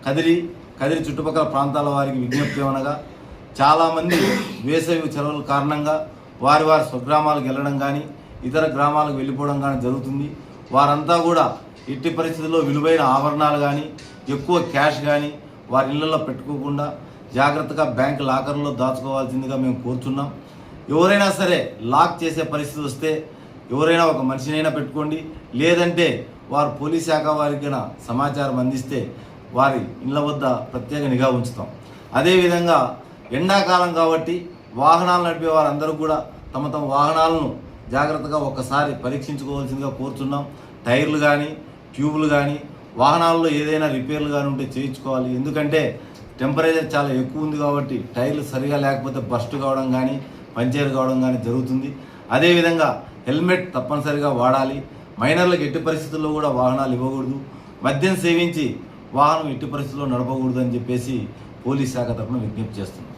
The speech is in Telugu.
కదిరి చుట్టుపక్కల ప్రాంతాల వారికి విజ్ఞప్తి ఏమనగా, చాలామంది వేసవి సెలవుల కారణంగా వారి స్వగ్రామాలకు వెళ్ళడం కానీ ఇతర గ్రామాలకు వెళ్ళిపోవడం కానీ జరుగుతుంది. వారంతా కూడా ఎట్టి పరిస్థితుల్లో విలువైన ఆభరణాలు కానీ ఎక్కువ క్యాష్ కానీ వారి ఇళ్లలో పెట్టుకోకుండా జాగ్రత్తగా బ్యాంక్ లాకర్లో దాచుకోవాల్సిందిగా మేము కోరుతున్నాం. ఎవరైనా సరే లాక్ చేసే పరిస్థితి వస్తే ఎవరైనా ఒక మనిషినైనా పెట్టుకోండి, లేదంటే వారు పోలీస్ శాఖ వారికైనా సమాచారం అందిస్తే వారి ఇళ్ల వద్ద ప్రత్యేక నిఘా ఉంచుతాం. అదేవిధంగా ఎండాకాలం కాబట్టి వాహనాలు నడిపే వారందరూ కూడా తమ వాహనాలను జాగ్రత్తగా ఒక్కసారి పరీక్షించుకోవాల్సిందిగా కోరుతున్నాం. టైర్లు కానీ ట్యూబులు కానీ వాహనాల్లో ఏదైనా రిపేర్లు కానీ ఉంటే చేయించుకోవాలి. ఎందుకంటే టెంపరేచర్ చాలా ఎక్కువ ఉంది కాబట్టి టైర్లు సరిగా లేకపోతే బస్ట్ కావడం కానీ పంచర్ కావడం కానీ జరుగుతుంది. అదేవిధంగా హెల్మెట్ తప్పనిసరిగా వాడాలి. మైనర్లకు ఎట్టి పరిస్థితుల్లో కూడా వాహనాలు ఇవ్వకూడదు. మద్యం సేవించి వాహనం ఎట్టి పరిస్థితుల్లో నడపకూడదు అని చెప్పేసి పోలీస్ శాఖ తరఫున విజ్ఞప్తి చేస్తున్నాం.